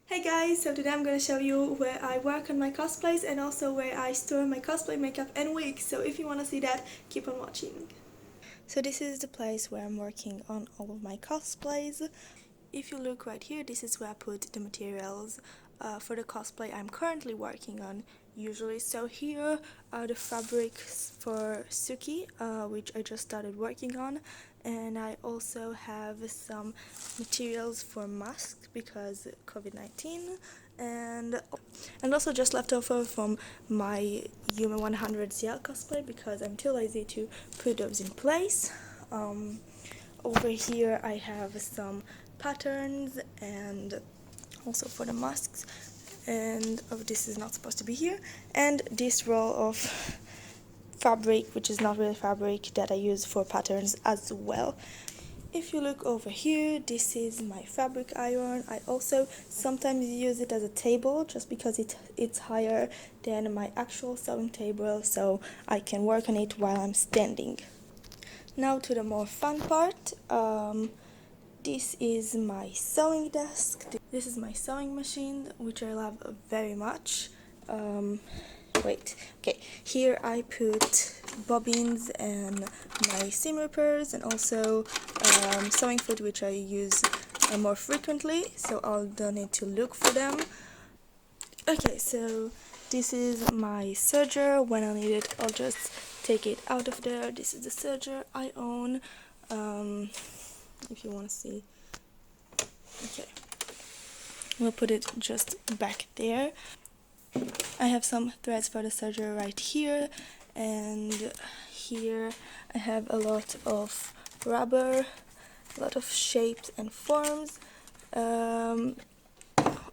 Hey guys, so today I'm going to show you where I work on my cosplays and also where I store my cosplay makeup and wigs, so if you want to see that, keep on watching. So this is the place where I'm working on all of my cosplays. If you look right here, this is where I put the materials for the cosplay I'm currently working on usually. So here are the fabrics for Suki, which I just started working on, and I also have some materials for masks because COVID-19, and also just left over from my Yuma 100 Ciel cosplay because I'm too lazy to put those in place. Over here I have some patterns and also for the masks, and this is not supposed to be here, and this roll of fabric, which is not really fabric, that I use for patterns as well. If you look over here, this is my fabric iron. I also sometimes use it as a table just because it's higher than my actual sewing table, so I can work on it while I'm standing. Now to the more fun part. This is my sewing desk. This is my sewing machine, which I love very much. Here I put bobbins and my seam rippers, and also sewing foot, which I use more frequently, so I'll don't need to look for them. Okay, so this is my serger. When I need it, I'll just take it out of there. This is the serger I own. If you want to see. Okay, we'll put it just back there. I have some threads for the serger right here, and here I have a lot of rubber, a lot of shapes and forms.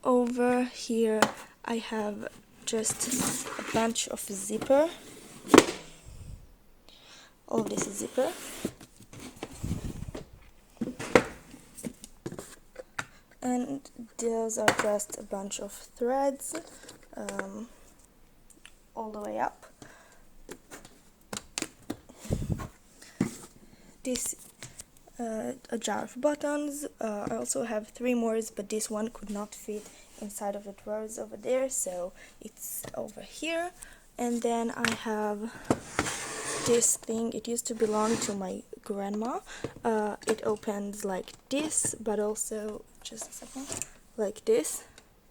Over here I have just a bunch of zipper. All of this is zipper. And those are just a bunch of threads all the way up. This a jar of buttons. I also have 3 more, but this one could not fit inside of the drawers over there, so it's over here. And then I have this thing. It used to belong to my grandma. It opens like this, but also, just a second, like this,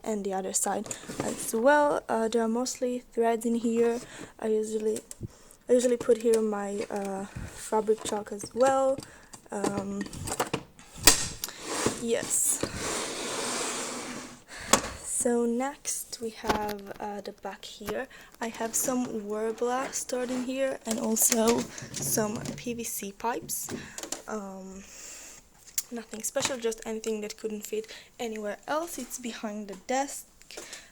and the other side as well. There are mostly threads in here. I usually put here my fabric chalk as well. Yes. So next we have the back here. I have some Worbla stored in here, and also some PVC pipes. Nothing special, just anything that couldn't fit anywhere else. It's behind the desk.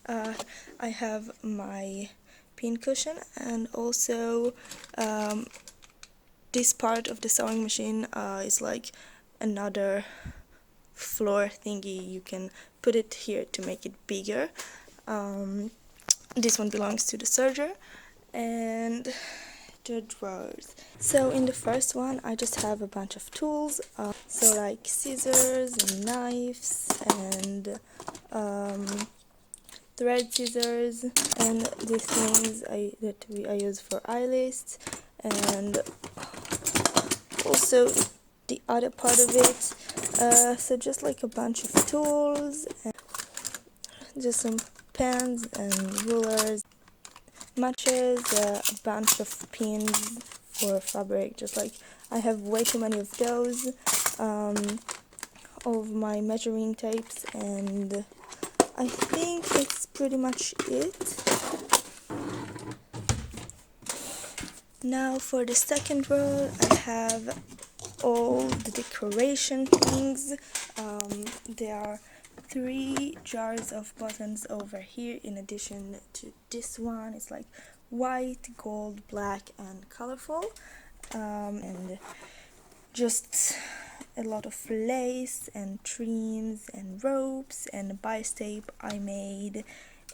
I have my pin cushion, and also this part of the sewing machine is like another floor thingy. You can put it here to make it bigger. This one belongs to the serger. And the drawers. So in the first one I just have a bunch of tools, so like scissors and knives and thread scissors, and these things that I use for eye lists, and also the other part of it. So just like a bunch of tools, and just some pens and rulers, matches, a bunch of pins for fabric, just like I have way too many of those, all of my measuring tapes, and I think that's pretty much it. Now for the second row, I have all the decoration things. There are 3 jars of buttons over here in addition to this one. It's like white, gold, black, and colorful, and just a lot of lace and trims and ropes and bias tape I made,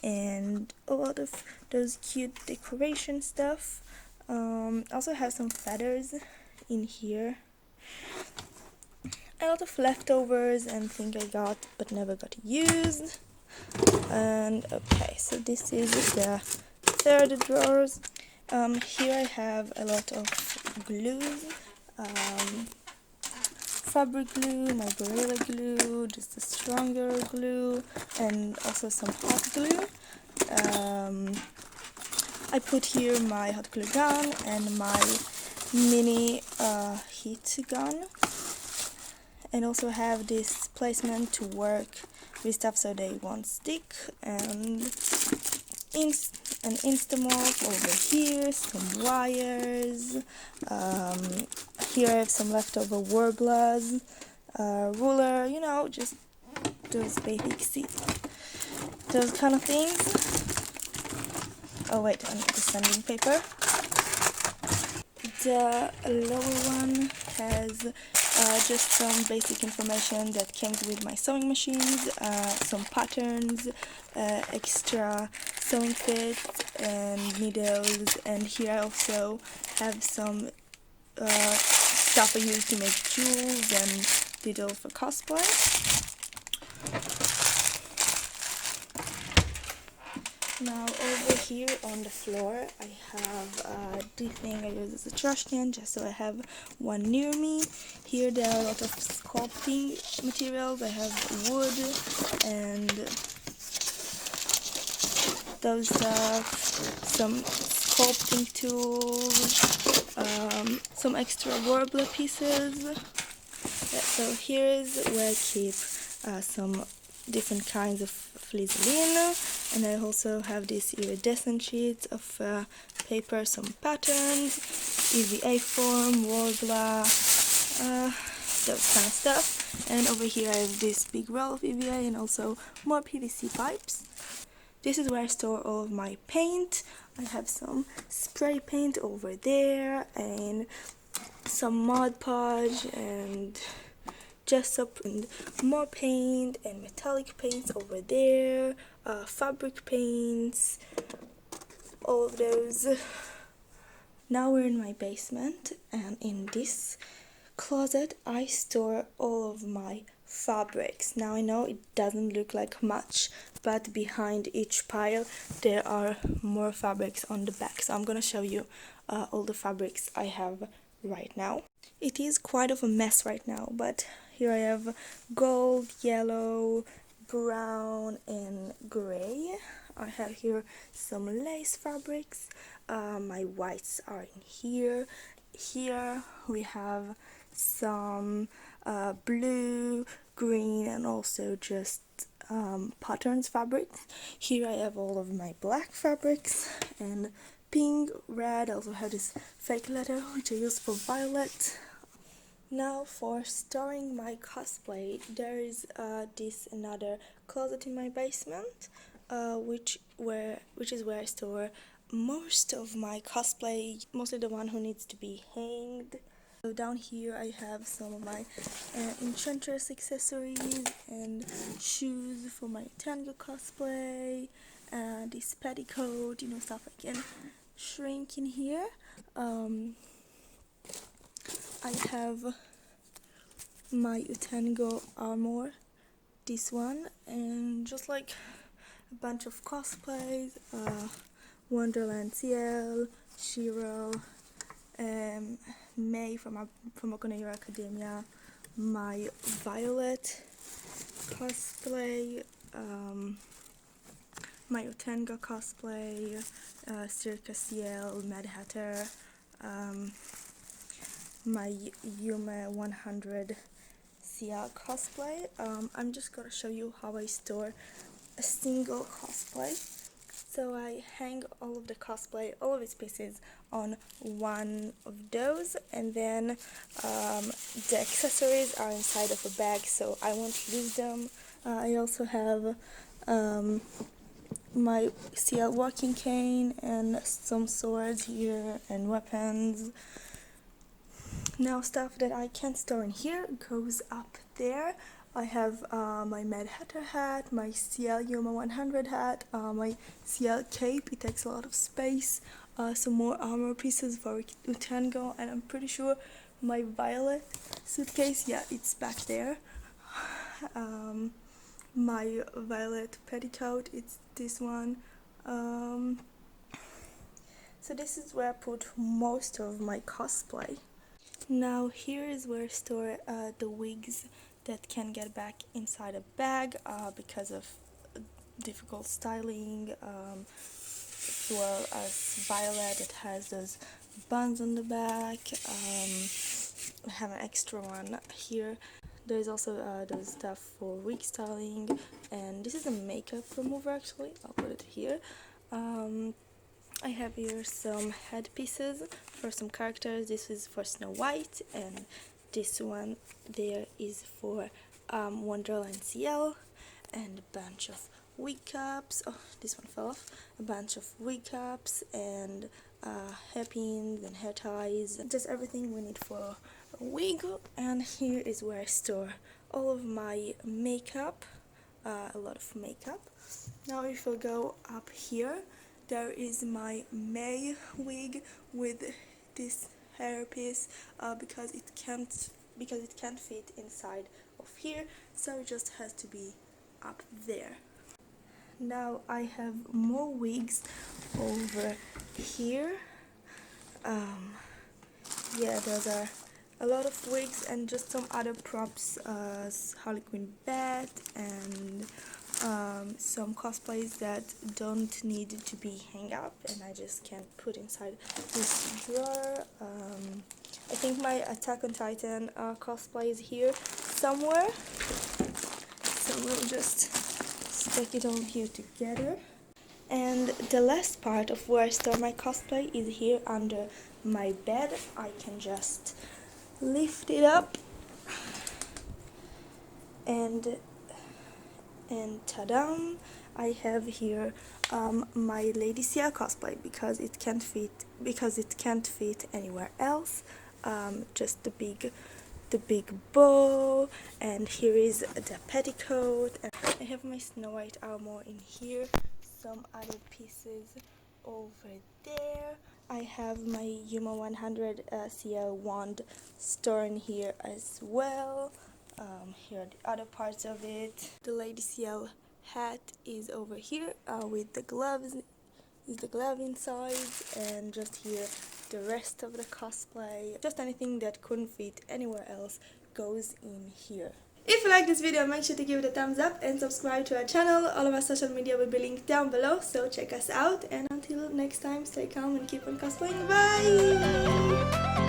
and a lot of those cute decoration stuff. I also have some feathers in here, a lot of leftovers and things I got but never got used. And okay, so this is the third drawers. Here I have a lot of glues, fabric glue, my Gorilla Glue, just a stronger glue, and also some hot glue. I put here my hot glue gun and my mini heat gun, and also have this placement to work with stuff so they won't stick, and an Instamorph over here, some wires, here I have some leftover warblers, ruler, you know, just those basic those kind of things. Oh wait, I need the sanding paper. The lower one has just some basic information that came with my sewing machines, some patterns, extra sewing kits and needles, and here I also have some stuff I use to make jewels and diddle for cosplay. Now over here on the floor I have this thing I use as a trash can, just so I have one near me. Here there are a lot of sculpting materials. I have wood and those stuff, some sculpting tools, some extra warbler pieces. So here is where I keep some different kinds of flizzoline, and I also have these iridescent sheets of paper, some patterns, easy A-form, warbler, those kind of stuff. And over here I have this big roll of EVA and also more PVC pipes. This is where I store all of my paint. I have some spray paint over there and some Mod Podge and Jessup and more paint and metallic paints over there, fabric paints, all of those. Now we're in my basement, and in this closet I store all of my fabrics. Now I know it doesn't look like much, but behind each pile there are more fabrics on the back, so I'm gonna show you all the fabrics I have right now. It is quite of a mess right now, but here I have gold, yellow, brown and gray. I have here some lace fabrics. My whites are in here. Here we have some blue, green and also just patterns fabrics. Here I have all of my black fabrics and pink, red. I also have this fake leather which I use for violet. Now for storing my cosplay, there is this another closet in my basement, which is where I store most of my cosplay, mostly the one who needs to be hanged. So down here I have some of my enchantress accessories and shoes for my tango cosplay, this petticoat, you know, stuff I can shrink in here. I have my Utango armor, this one, and just like a bunch of cosplays, Wonderland Ciel, Shiro, May from Boku no Hero Academia, my Violet cosplay, my Utango cosplay, Circa Ciel, Mad Hatter, my Yume 100 Ciel cosplay. I'm just gonna show you how I store a single cosplay. So I hang all of the cosplay, all of its pieces on one of those, and then the accessories are inside of a bag so I won't lose them. I also have my Ciel walking cane and some swords here and weapons. Now stuff that I can't store in here goes up there. I have my Mad Hatter hat, my Ciel Yuma 100 hat, my Ciel cape, it takes a lot of space, some more armor pieces for Utango, and I'm pretty sure my Violet suitcase, yeah, it's back there. my violet petticoat. It's this one. So this is where I put most of my cosplay. Now here is where I store the wigs that can get back inside a bag because of difficult styling, as well as violet. It has those buns on the back. I have an extra one here. There's also those stuff for wig styling, and this is a makeup remover actually. I'll put it here. I have here some headpieces for some characters. This is for Snow White, and this one there is for Wonderland Ciel, and a bunch of wig caps. Oh, this one fell off. A bunch of wig caps and hairpins and hair ties. Just everything we need for a wig. And here is where I store all of my makeup. A lot of makeup. Now if we go up here, there is my May wig with this hairpiece because it can't fit inside of here, so it just has to be up there. Now I have more wigs over here. Yeah, those are a lot of wigs and just some other props, Harley Quinn bat and some cosplays that don't need to be hung up, and I just can't put inside this drawer. I think my Attack on Titan cosplay is here somewhere, so we'll just stick it all here together. And the last part of where I store my cosplay is here under my bed. I can just lift it up and ta-da! I have here my Lady Ciel cosplay because it can't fit anywhere else. Just the big bow, and here is the petticoat. And I have my Snow White armor in here, some other pieces over there. I have my Yuma 100 Ciel wand stored in here as well. Here are the other parts of it. The Lady Ciel hat is over here with the gloves, inside, and just here the rest of the cosplay. Just anything that couldn't fit anywhere else goes in here. If you like this video, make sure to give it a thumbs up and subscribe to our channel. All of our social media will be linked down below, so check us out. And until next time, stay calm and keep on cosplaying. Bye!